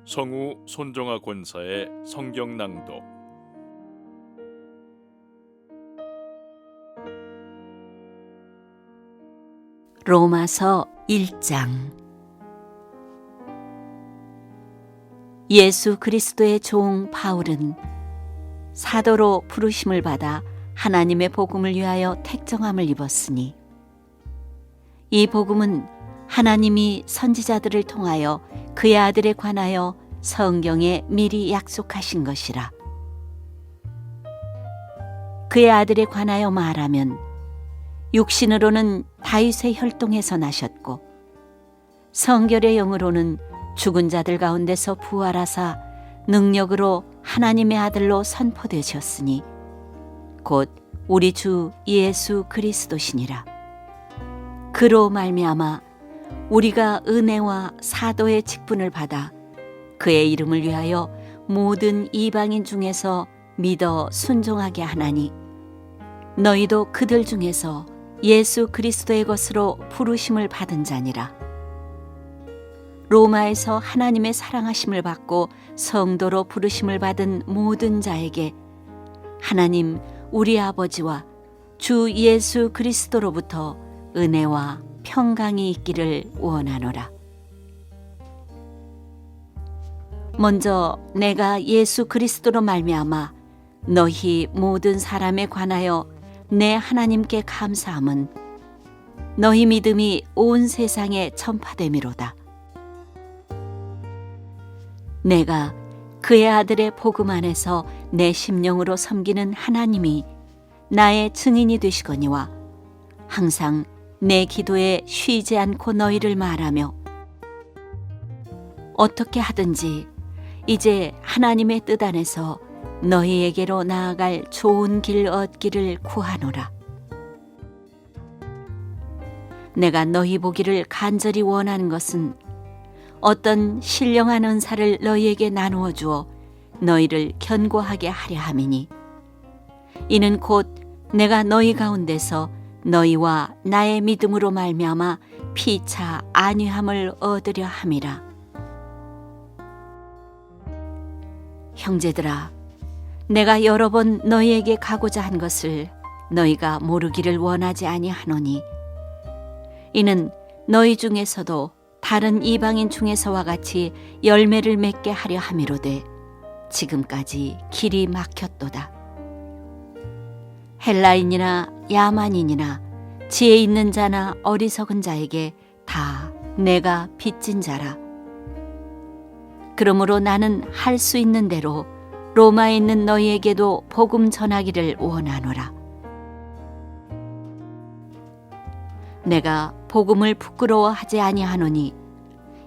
성우 손정아 권사의 성경 낭독. 로마서 1장. 예수 그리스도의 종 바울은 사도로 부르심을 받아 하나님의 복음을 위하여 택정함을 입었으니, 이 복음은 하나님이 선지자들을 통하여 그의 아들에 관하여 성경에 미리 약속하신 것이라. 그의 아들에 관하여 말하면 육신으로는 다윗의 혈통에서 나셨고 성결의 영으로는 죽은 자들 가운데서 부활하사 능력으로 하나님의 아들로 선포되셨으니 곧 우리 주 예수 그리스도시니라. 그로 말미암아 우리가 은혜와 사도의 직분을 받아 그의 이름을 위하여 모든 이방인 중에서 믿어 순종하게 하나니, 너희도 그들 중에서 예수 그리스도의 것으로 부르심을 받은 자니라. 로마에서 하나님의 사랑하심을 받고 성도로 부르심을 받은 모든 자에게 하나님 우리 아버지와 주 예수 그리스도로부터 은혜와 평강이 있기를 원하노라. 먼저 내가 예수 그리스도로 말미암아 너희 모든 사람에 관하여 내 하나님께 감사함은 너희 믿음이 온 세상에 전파됨이로다. 내가 그의 아들의 복음 안에서 내 심령으로 섬기는 하나님이 나의 증인이 되시거니와, 항상 내 기도에 쉬지 않고 너희를 말하며 어떻게 하든지 이제 하나님의 뜻 안에서 너희에게로 나아갈 좋은 길 얻기를 구하노라. 내가 너희 보기를 간절히 원하는 것은 어떤 신령한 은사를 너희에게 나누어 주어 너희를 견고하게 하려 함이니, 이는 곧 내가 너희 가운데서 너희와 나의 믿음으로 말미암아 피차 안위함을 얻으려 함이라. 형제들아, 내가 여러 번 너희에게 가고자 한 것을 너희가 모르기를 원하지 아니하노니, 이는 너희 중에서도 다른 이방인 중에서와 같이 열매를 맺게 하려 함이로되 지금까지 길이 막혔도다. 헬라인이나 야만인이나 지혜 있는 자나 어리석은 자에게 다 내가 빚진 자라. 그러므로 나는 할 수 있는 대로 로마에 있는 너희에게도 복음 전하기를 원하노라. 내가 복음을 부끄러워하지 아니하노니,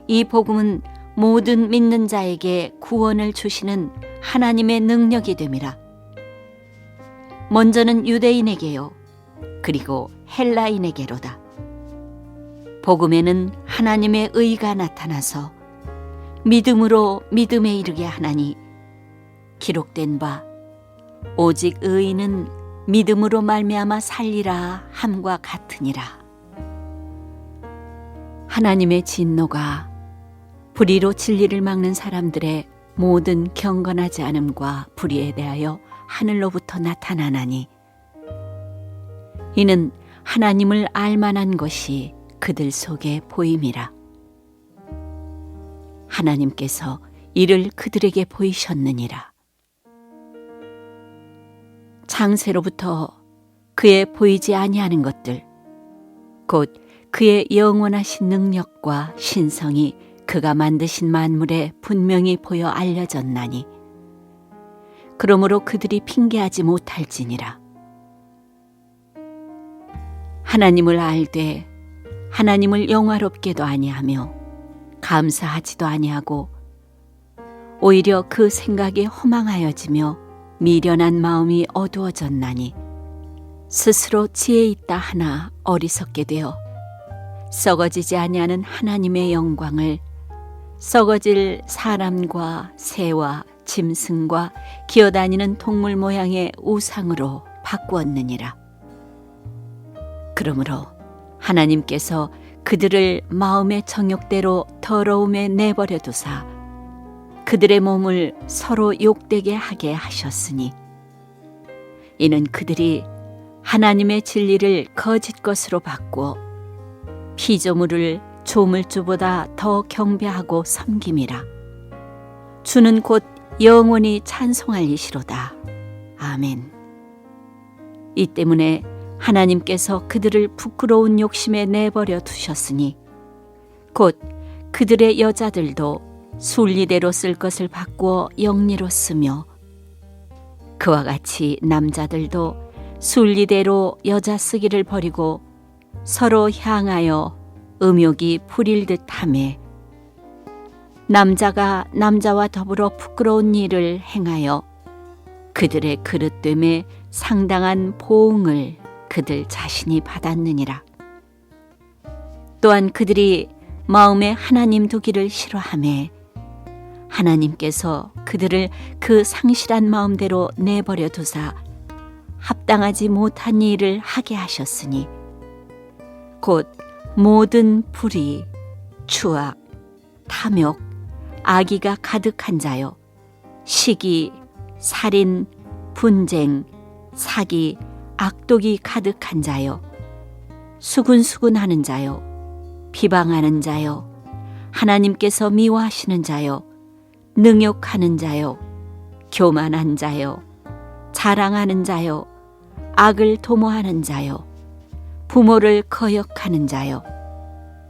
이 복음은 모든 믿는 자에게 구원을 주시는 하나님의 능력이 됨이라. 먼저는 유대인에게요, 그리고 헬라인에게로다. 복음에는 하나님의 의가 나타나서 믿음으로 믿음에 이르게 하나니, 기록된 바 오직 의인은 믿음으로 말미암아 살리라 함과 같으니라. 하나님의 진노가 불의로 진리를 막는 사람들의 모든 경건하지 않음과 불의에 대하여 하늘로부터 나타나나니, 이는 하나님을 알만한 것이 그들 속에 보임이라. 하나님께서 이를 그들에게 보이셨느니라. 창세로부터 그의 보이지 아니하는 것들, 곧 그의 영원하신 능력과 신성이 그가 만드신 만물에 분명히 보여 알려졌나니, 그러므로 그들이 핑계하지 못할지니라. 하나님을 알되 하나님을 영화롭게도 아니하며 감사하지도 아니하고 오히려 그 생각이 허망하여지며 미련한 마음이 어두워졌나니, 스스로 지혜 있다 하나 어리석게 되어 썩어지지 아니하는 하나님의 영광을 썩어질 사람과 새와 짐승과 기어다니는 동물 모양의 우상으로 바꾸었느니라. 그러므로 하나님께서 그들을 마음의 정욕대로 더러움에 내버려 두사 그들의 몸을 서로 욕되게 하게 하셨으니 이는 그들이 하나님의 진리를 거짓 것으로 바꾸어 피조물을 조물주보다 더 경배하고 섬김이라. 주는 곧 영원히 찬송할 이시로다. 아멘. 이 때문에 하나님께서 그들을 부끄러운 욕심에 내버려 두셨으니 곧 그들의 여자들도 순리대로 쓸 것을 바꾸어 영리로 쓰며 그와 같이 남자들도 순리대로 여자 쓰기를 버리고 서로 향하여 음욕이 부릴 듯하매 남자가 남자와 더불어 부끄러운 일을 행하여 그들의 그릇됨에 상당한 보응을 그들 자신이 받았느니라. 또한 그들이 마음에 하나님 두기를 싫어하매 하나님께서 그들을 그 상실한 마음대로 내버려 두사 합당하지 못한 일을 하게 하셨으니 곧 모든 불의, 추악, 탐욕, 악의가 가득한 자요 시기, 살인, 분쟁, 사기, 악독이 가득한 자요 수군수군하는 자요 비방하는 자요 하나님께서 미워하시는 자요 능욕하는 자요 교만한 자요 자랑하는 자요 악을 도모하는 자요 부모를 거역하는 자요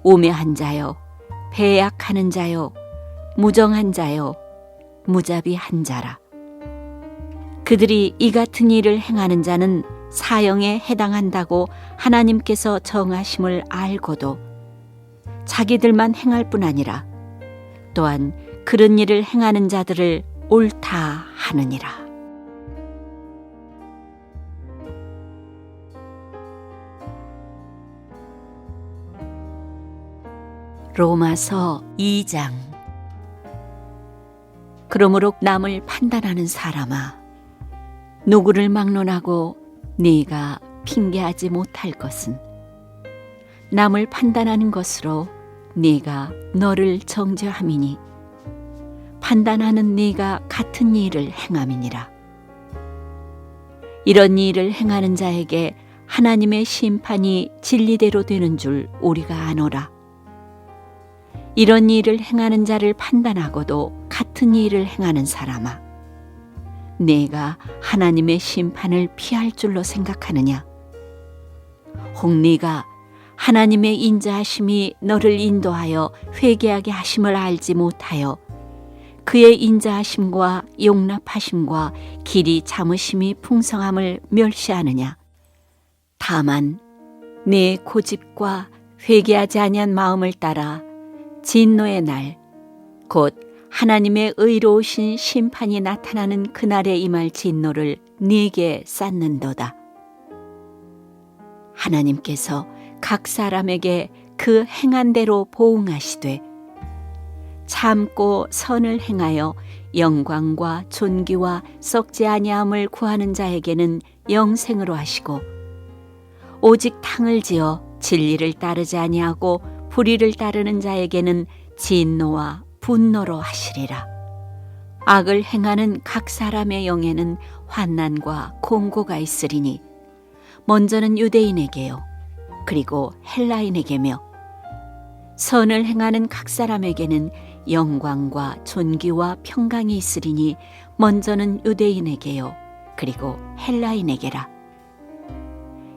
우매한 자요 배약하는 자요 무정한 자요 무자비한 자라. 그들이 이 같은 일을 행하는 자는 사형에 해당한다고 하나님께서 정하심을 알고도 자기들만 행할 뿐 아니라 또한 그런 일을 행하는 자들을 옳다 하느니라. 로마서 2장. 그러므로 남을 판단하는 사람아, 누구를 막론하고 네가 핑계하지 못할 것은 남을 판단하는 것으로 네가 너를 정죄함이니 판단하는 네가 같은 일을 행함이니라. 이런 일을 행하는 자에게 하나님의 심판이 진리대로 되는 줄 우리가 아노라. 이런 일을 행하는 자를 판단하고도 같은 일을 행하는 사람아, 네가 하나님의 심판을 피할 줄로 생각하느냐? 혹 네가 하나님의 인자하심이 너를 인도하여 회개하게 하심을 알지 못하여 그의 인자하심과 용납하심과 길이 참으심이 풍성함을 멸시하느냐? 다만 네 고집과 회개하지 아니한 마음을 따라 진노의 날, 곧 하나님의 의로우신 심판이 나타나는 그날에 임할 진노를 네게 쌓는도다. 하나님께서 각 사람에게 그 행한 대로 보응하시되 참고 선을 행하여 영광과 존귀와 썩지 아니함을 구하는 자에게는 영생으로 하시고 오직 탕을 지어 진리를 따르지 아니하고 불의를 따르는 자에게는 진노와 분노로 하시리라. 악을 행하는 각 사람의 영에는 환난과 공고가 있으리니 먼저는 유대인에게요 그리고 헬라인에게며 선을 행하는 각 사람에게는 영광과 존귀와 평강이 있으리니 먼저는 유대인에게요 그리고 헬라인에게라.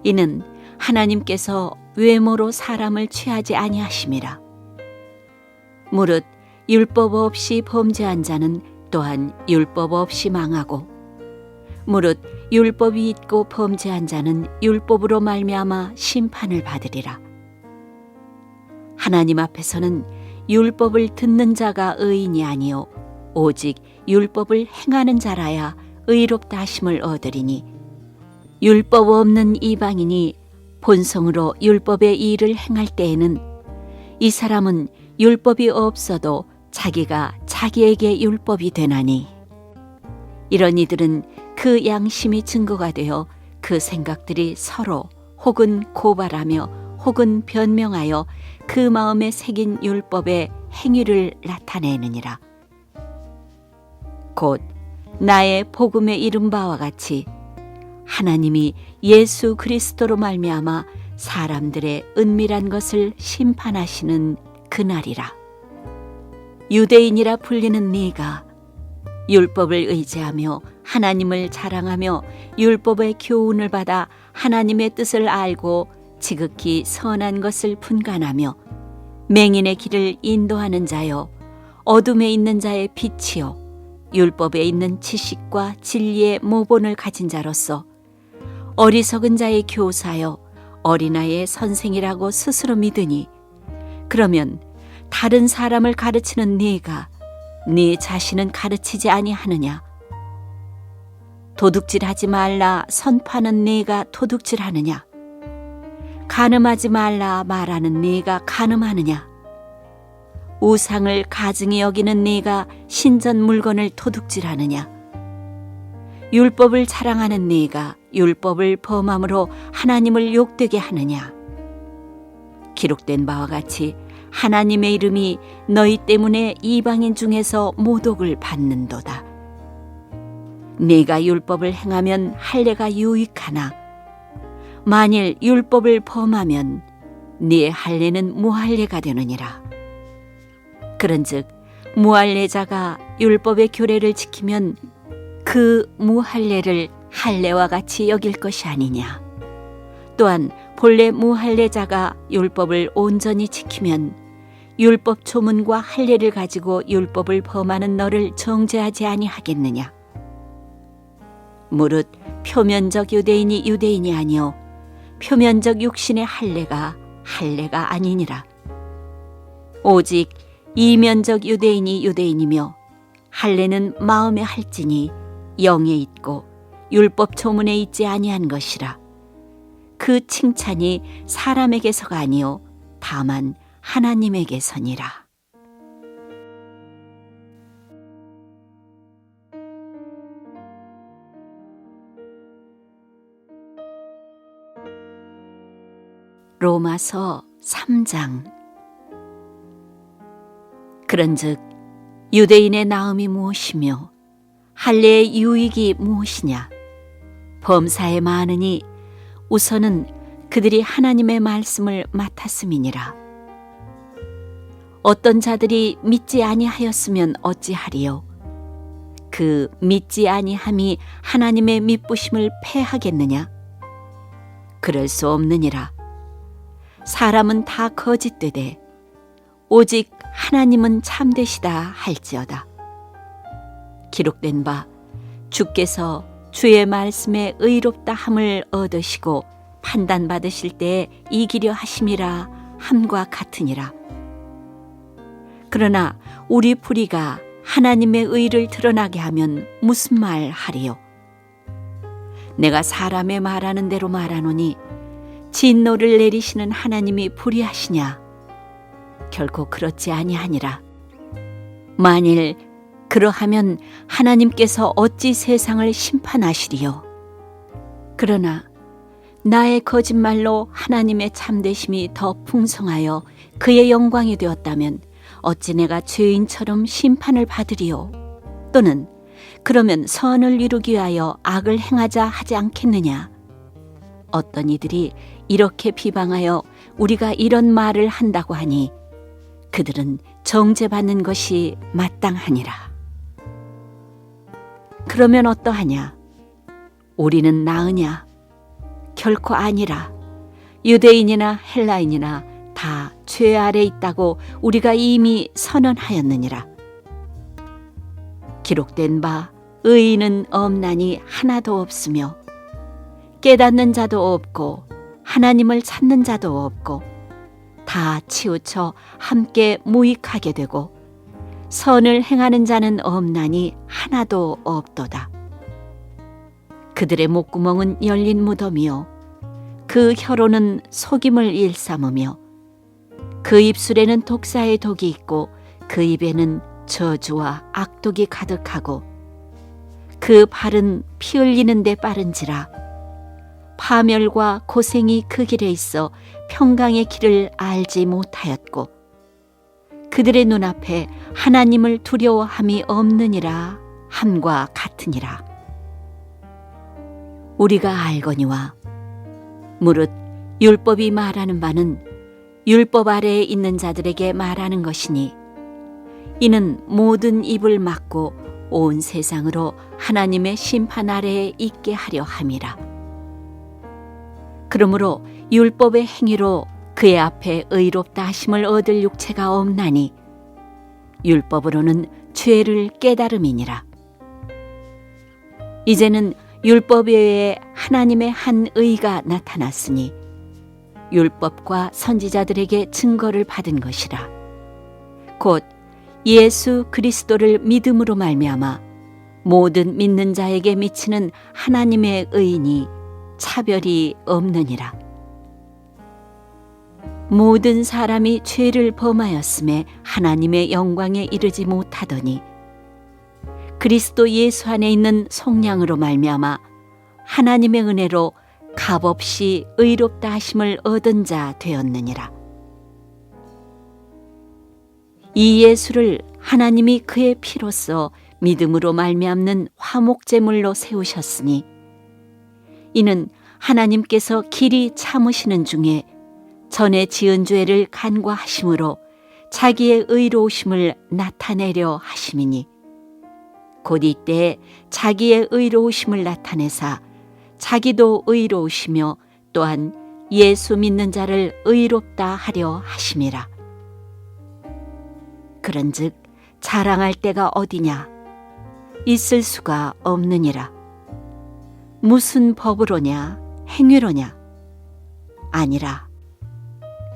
이는 하나님께서 외모로 사람을 취하지 아니하심이라. 무릇 율법 없이 범죄한 자는 또한 율법 없이 망하고 무릇 율법이 있고 범죄한 자는 율법으로 말미암아 심판을 받으리라. 하나님 앞에서는 율법을 듣는 자가 의인이 아니요 오직 율법을 행하는 자라야 의롭다 하심을 얻으리니 율법 없는 이방인이 본성으로 율법의 일을 행할 때에는 이 사람은 율법이 없어도 자기가 자기에게 율법이 되나니 이런 이들은 그 양심이 증거가 되어 그 생각들이 서로 혹은 고발하며 혹은 변명하여 그 마음에 새긴 율법의 행위를 나타내느니라. 곧 나의 복음에 이른 바와 같이 하나님이 예수 그리스도로 말미암아 사람들의 은밀한 것을 심판하시는 그날이라. 유대인이라 불리는 네가 율법을 의지하며 하나님을 자랑하며 율법의 교훈을 받아 하나님의 뜻을 알고 지극히 선한 것을 분간하며 맹인의 길을 인도하는 자여, 어둠에 있는 자의 빛이요 율법에 있는 지식과 진리의 모본을 가진 자로서 어리석은 자의 교사여 어린아이의 선생이라고 스스로 믿으니, 그러면 다른 사람을 가르치는 네가 네 자신은 가르치지 아니하느냐? 도둑질하지 말라 선포하는 네가 도둑질하느냐? 간음하지 말라 말하는 네가 간음하느냐? 우상을 가증히 여기는 네가 신전 물건을 도둑질하느냐? 율법을 자랑하는 네가 율법을 범함으로 하나님을 욕되게 하느냐? 기록된 바와 같이 하나님의 이름이 너희 때문에 이방인 중에서 모독을 받는도다. 네가 율법을 행하면 할례가 유익하나 만일 율법을 범하면 네 할례는 무할례가 되느니라. 그런즉 무할례자가 율법의 규례를 지키면 그 무할례를 할례와 같이 여길 것이 아니냐. 또한 본래 무할례자가 율법을 온전히 지키면 율법 조문과 할례를 가지고 율법을 범하는 너를 정죄하지 아니하겠느냐. 무릇 표면적 유대인이 유대인이 아니요 표면적 육신의 할례가 할례가 아니니라. 오직 이면적 유대인이 유대인이며 할례는 마음에 할지니 영에 있고 율법 조문에 있지 아니한 것이라. 그 칭찬이 사람에게서가 아니요 다만 하나님에게서니라. 로마서 3장. 그런즉 유대인의 나음이 무엇이며 할례의 유익이 무엇이냐? 범사에 많으니 우선은 그들이 하나님의 말씀을 맡았음이니라. 어떤 자들이 믿지 아니하였으면 어찌하리요? 그 믿지 아니함이 하나님의 믿부심을 패하겠느냐? 그럴 수 없느니라. 사람은 다 거짓되되 오직 하나님은 참되시다 할지어다. 기록된 바 주께서 주의 말씀에 의롭다 함을 얻으시고 판단받으실 때에 이기려 하심이라 함과 같으니라. 그러나 우리 불의가 하나님의 의를 드러나게 하면 무슨 말 하리요? 내가 사람의 말하는 대로 말하노니 진노를 내리시는 하나님이 불의하시냐? 결코 그렇지 아니하니라. 만일 그러하면 하나님께서 어찌 세상을 심판하시리요? 그러나 나의 거짓말로 하나님의 참되심이 더 풍성하여 그의 영광이 되었다면 어찌 내가 죄인처럼 심판을 받으리요? 또는 그러면 선을 이루기 위하여 악을 행하자 하지 않겠느냐? 어떤 이들이 이렇게 비방하여 우리가 이런 말을 한다고 하니 그들은 정죄받는 것이 마땅하니라. 그러면 어떠하냐? 우리는 나으냐? 결코 아니라. 유대인이나 헬라인이나 다 죄 아래 있다고 우리가 이미 선언하였느니라. 기록된 바 의인은 없나니 하나도 없으며 깨닫는 자도 없고 하나님을 찾는 자도 없고 다 치우쳐 함께 무익하게 되고 선을 행하는 자는 없나니 하나도 없도다. 그들의 목구멍은 열린 무덤이요 그 혀로는 속임을 일삼으며 그 입술에는 독사의 독이 있고 그 입에는 저주와 악독이 가득하고 그 발은 피 흘리는 데 빠른지라. 파멸과 고생이 그 길에 있어 평강의 길을 알지 못하였고 그들의 눈앞에 하나님을 두려워함이 없느니라 함과 같으니라. 우리가 알거니와 무릇 율법이 말하는 바는 율법 아래에 있는 자들에게 말하는 것이니 이는 모든 입을 막고 온 세상으로 하나님의 심판 아래에 있게 하려 함이라. 그러므로 율법의 행위로 그의 앞에 의롭다 하심을 얻을 육체가 없나니 율법으로는 죄를 깨달음이니라. 이제는 율법 외에 하나님의 한 의가 나타났으니 율법과 선지자들에게 증거를 받은 것이라. 곧 예수 그리스도를 믿음으로 말미암아 모든 믿는 자에게 미치는 하나님의 의인이 차별이 없느니라. 모든 사람이 죄를 범하였음에 하나님의 영광에 이르지 못하더니 그리스도 예수 안에 있는 속량으로 말미암아 하나님의 은혜로 값없이 의롭다 하심을 얻은 자 되었느니라. 이 예수를 하나님이 그의 피로써 믿음으로 말미암는 화목제물로 세우셨으니 이는 하나님께서 길이 참으시는 중에 전에 지은 죄를 간과하심으로 자기의 의로우심을 나타내려 하심이니 곧 이때에 자기의 의로우심을 나타내사 자기도 의로우시며 또한 예수 믿는 자를 의롭다 하려 하심이라. 그런즉 자랑할 때가 어디냐? 있을 수가 없느니라. 무슨 법으로냐? 행위로냐? 아니라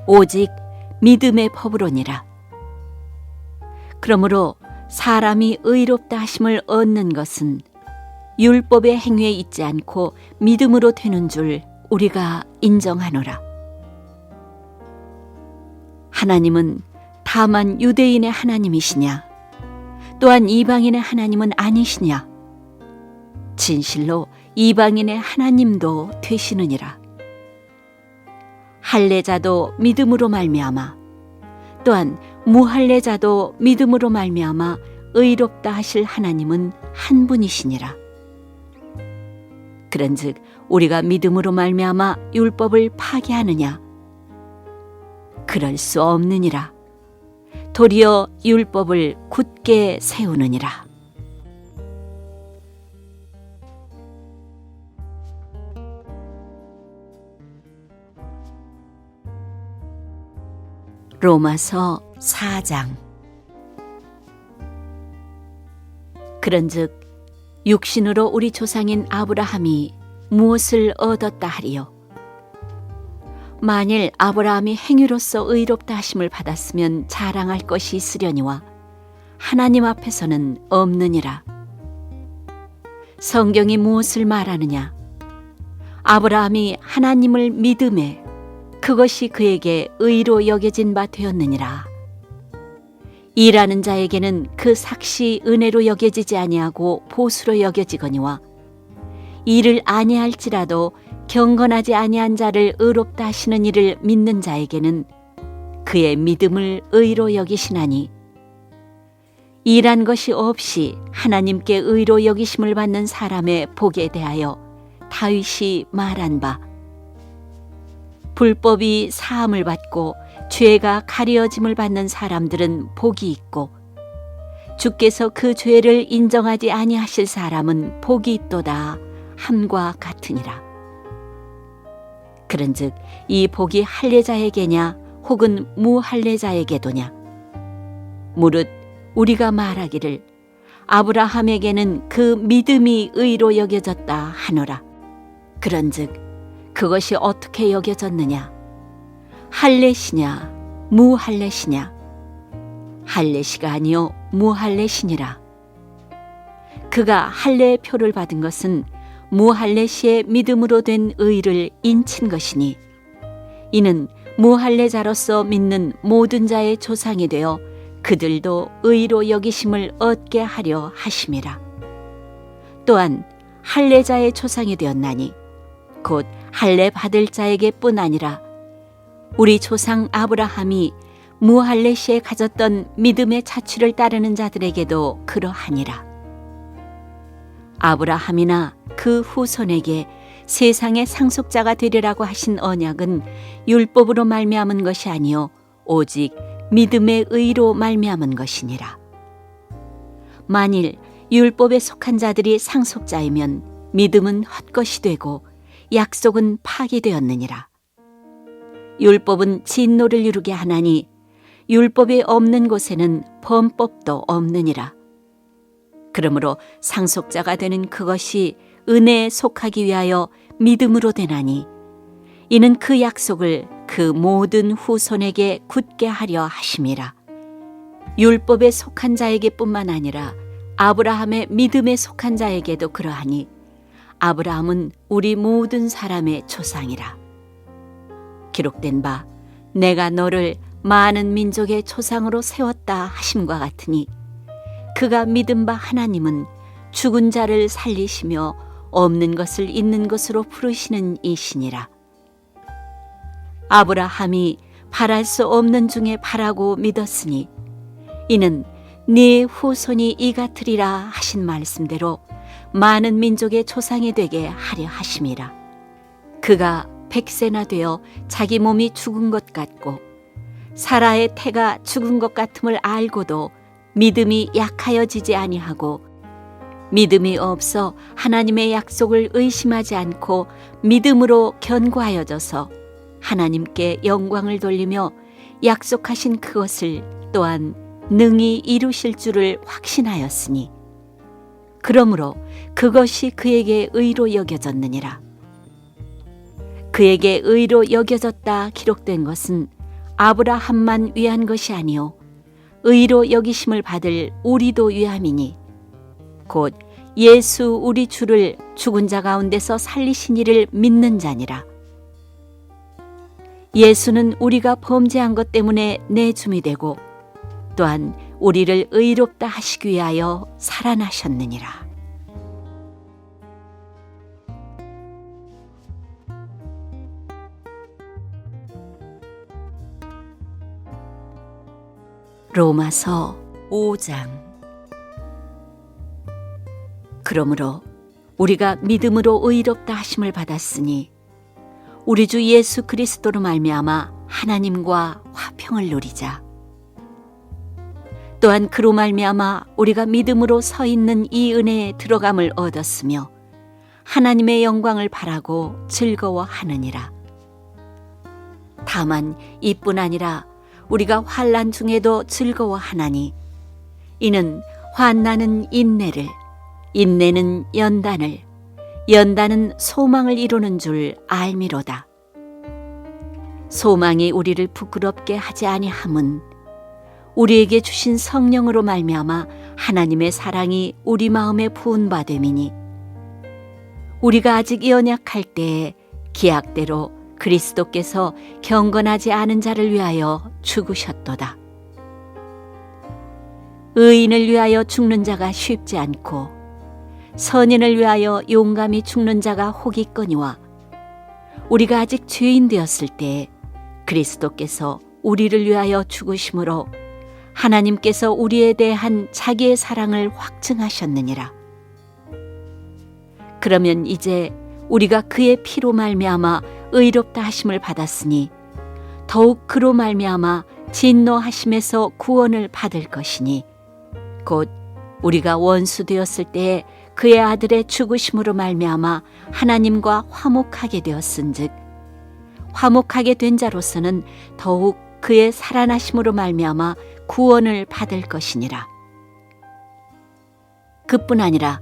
오직 믿음의 법으로니라. 그러므로 사람이 의롭다 하심을 얻는 것은 율법의 행위에 있지 않고 믿음으로 되는 줄 우리가 인정하노라. 하나님은 다만 유대인의 하나님이시냐? 또한 이방인의 하나님은 아니시냐? 진실로 이방인의 하나님도 되시느니라. 할례자도 믿음으로 말미암아 또한 무할례자도 믿음으로 말미암아 의롭다 하실 하나님은 한 분이시니라. 그런즉 우리가 믿음으로 말미암아 율법을 파기하느냐? 그럴 수 없느니라. 도리어 율법을 굳게 세우느니라. 로마서 4장. 그런즉 육신으로 우리 조상인 아브라함이 무엇을 얻었다 하리요? 만일 아브라함이 행위로서 의롭다 하심을 받았으면 자랑할 것이 있으려니와 하나님 앞에서는 없느니라. 성경이 무엇을 말하느냐? 아브라함이 하나님을 믿음에 그것이 그에게 의로 여겨진 바 되었느니라. 일하는 자에게는 그 삭시 은혜로 여겨지지 아니하고 보수로 여겨지거니와 일을 아니할지라도 경건하지 아니한 자를 의롭다 하시는 이를 믿는 자에게는 그의 믿음을 의로 여기시나니 일한 것이 없이 하나님께 의로 여기심을 받는 사람의 복에 대하여 다윗이 말한 바 불법이 사함을 받고 죄가 가려짐을 받는 사람들은 복이 있고 주께서 그 죄를 인정하지 아니하실 사람은 복이 있도다 함과 같으니라. 그런즉 이 복이 할례자에게냐 혹은 무할례자에게도냐? 무릇 우리가 말하기를 아브라함에게는 그 믿음이 의로 여겨졌다 하노라. 그런즉 그것이 어떻게 여겨졌느냐? 할례시냐 무할례시냐? 할례시가 아니요 무할례시니라. 그가 할례의 표를 받은 것은 무할례시의 믿음으로 된 의를 인친 것이니 이는 무할례자로서 믿는 모든 자의 조상이 되어 그들도 의로 여기심을 얻게 하려 하심이라. 또한 할례자의 조상이 되었나니 곧 할례 받을 자에게 뿐 아니라 우리 조상 아브라함이 무할례시에 가졌던 믿음의 자취를 따르는 자들에게도 그러하니라. 아브라함이나 그 후손에게 세상의 상속자가 되리라고 하신 언약은 율법으로 말미암은 것이 아니요 오직 믿음의 의로 말미암은 것이니라. 만일 율법에 속한 자들이 상속자이면 믿음은 헛것이 되고 약속은 파기되었느니라. 율법은 진노를 이루게 하나니 율법이 없는 곳에는 범법도 없느니라. 그러므로 상속자가 되는 그것이 은혜에 속하기 위하여 믿음으로 되나니 이는 그 약속을 그 모든 후손에게 굳게 하려 하심이라. 율법에 속한 자에게 뿐만 아니라 아브라함의 믿음에 속한 자에게도 그러하니 아브라함은 우리 모든 사람의 조상이라. 기록된 바 내가 너를 많은 민족의 조상으로 세웠다 하심과 같으니 그가 믿은 바 하나님은 죽은 자를 살리시며 없는 것을 있는 것으로 부르시는 이시니라. 아브라함이 바랄 수 없는 중에 바라고 믿었으니 이는 네 후손이 이 같으리라 하신 말씀대로 많은 민족의 조상이 되게 하려 하심이라. 그가 100세나 되어 자기 몸이 죽은 것 같고 사라의 태가 죽은 것 같음을 알고도 믿음이 약하여지지 아니하고 믿음이 없어 하나님의 약속을 의심하지 않고 믿음으로 견고하여져서 하나님께 영광을 돌리며 약속하신 그것을 또한 능히 이루실 줄을 확신하였으니 그러므로 그것이 그에게 의로 여겨졌느니라. 그에게 의로 여겨졌다 기록된 것은 아브라함만 위한 것이 아니요 의로 여기심을 받을 우리도 위함이니 곧 예수 우리 주를 죽은 자 가운데서 살리신 이를 믿는 자니라. 예수는 우리가 범죄한 것 때문에 내줌이 되고 또한 우리를 의롭다 하시기 위하여 살아나셨느니라. 로마서 5장. 그러므로 우리가 믿음으로 의롭다 하심을 받았으니 우리 주 예수 그리스도로 말미암아 하나님과 화평을 누리자. 또한 그로 말미암아 우리가 믿음으로 서 있는 이 은혜에 들어감을 얻었으며 하나님의 영광을 바라고 즐거워하느니라. 다만 이뿐 아니라 우리가 환난 중에도 즐거워하나니 이는 환난은 인내를, 인내는 연단을, 연단은 소망을 이루는 줄 알미로다. 소망이 우리를 부끄럽게 하지 아니함은 우리에게 주신 성령으로 말미암아 하나님의 사랑이 우리 마음에 부은 바 됨이니 우리가 아직 연약할 때에 기약대로 그리스도께서 경건하지 않은 자를 위하여 죽으셨도다. 의인을 위하여 죽는 자가 쉽지 않고 선인을 위하여 용감히 죽는 자가 혹 있거니와 우리가 아직 죄인 되었을 때에 그리스도께서 우리를 위하여 죽으심으로 하나님께서 우리에 대한 자기의 사랑을 확증하셨느니라. 그러면 이제 우리가 그의 피로 말미암아 의롭다 하심을 받았으니 더욱 그로 말미암아 진노하심에서 구원을 받을 것이니 곧 우리가 원수 되었을 때에 그의 아들의 죽으심으로 말미암아 하나님과 화목하게 되었은즉 화목하게 된 자로서는 더욱 그의 살아나심으로 말미암아 구원을 받을 것이니라. 그뿐 아니라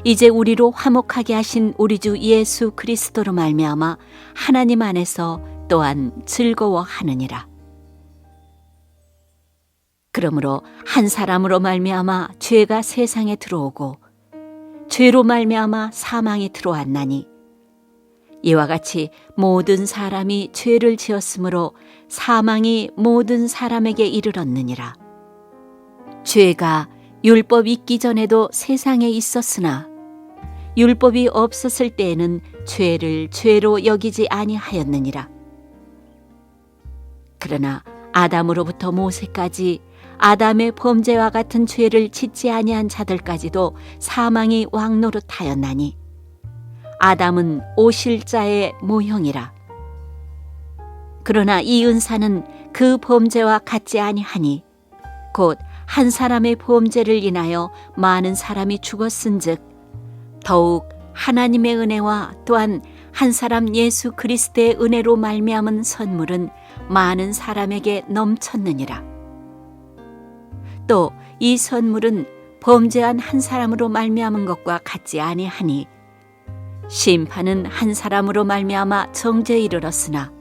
이제 우리로 화목하게 하신 우리 주 예수 그리스도로 말미암아 하나님 안에서 또한 즐거워하느니라. 그러므로 한 사람으로 말미암아 죄가 세상에 들어오고 죄로 말미암아 사망이 들어왔나니 이와 같이 모든 사람이 죄를 지었으므로 사망이 모든 사람에게 이르렀느니라. 죄가 율법 있기 전에도 세상에 있었으나 율법이 없었을 때에는 죄를 죄로 여기지 아니하였느니라. 그러나 아담으로부터 모세까지 아담의 범죄와 같은 죄를 짓지 아니한 자들까지도 사망이 왕노릇하였나니 아담은 오실자의 모형이라. 그러나 이 은사는 그 범죄와 같지 아니하니 곧 한 사람의 범죄를 인하여 많은 사람이 죽었은즉 더욱 하나님의 은혜와 또한 한 사람 예수 그리스도의 은혜로 말미암은 선물은 많은 사람에게 넘쳤느니라. 또 이 선물은 범죄한 한 사람으로 말미암은 것과 같지 아니하니 심판은 한 사람으로 말미암아 정죄에 이르렀으나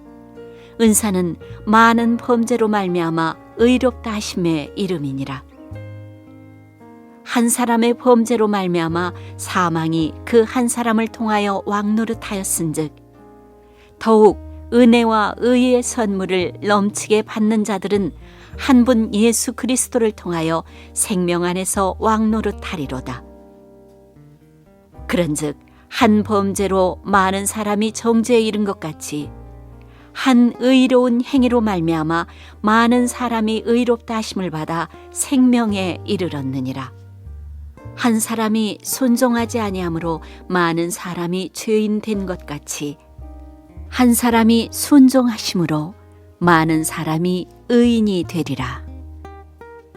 은사는 많은 범죄로 말미암아 의롭다 하심의 이름이니라. 한 사람의 범죄로 말미암아 사망이 그 한 사람을 통하여 왕노릇하였은즉 더욱 은혜와 의의 선물을 넘치게 받는 자들은 한 분 예수 그리스도를 통하여 생명 안에서 왕노릇하리로다. 그런즉 한 범죄로 많은 사람이 정죄에 이른 것 같이 한 의로운 행위로 말미암아 많은 사람이 의롭다 하심을 받아 생명에 이르렀느니라. 한 사람이 순종하지 아니함으로 많은 사람이 죄인 된 것 같이 한 사람이 순종하심으로 많은 사람이 의인이 되리라.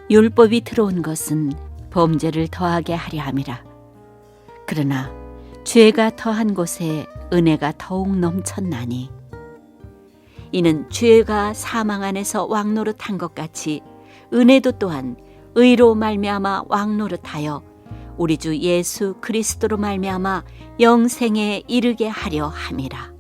율법이 들어온 것은 범죄를 더하게 하려 함이라. 그러나 죄가 더한 곳에 은혜가 더욱 넘쳤나니 이는 죄가 사망 안에서 왕노릇한 것 같이 은혜도 또한 의로 말미암아 왕노릇하여 우리 주 예수 그리스도로 말미암아 영생에 이르게 하려 함이라.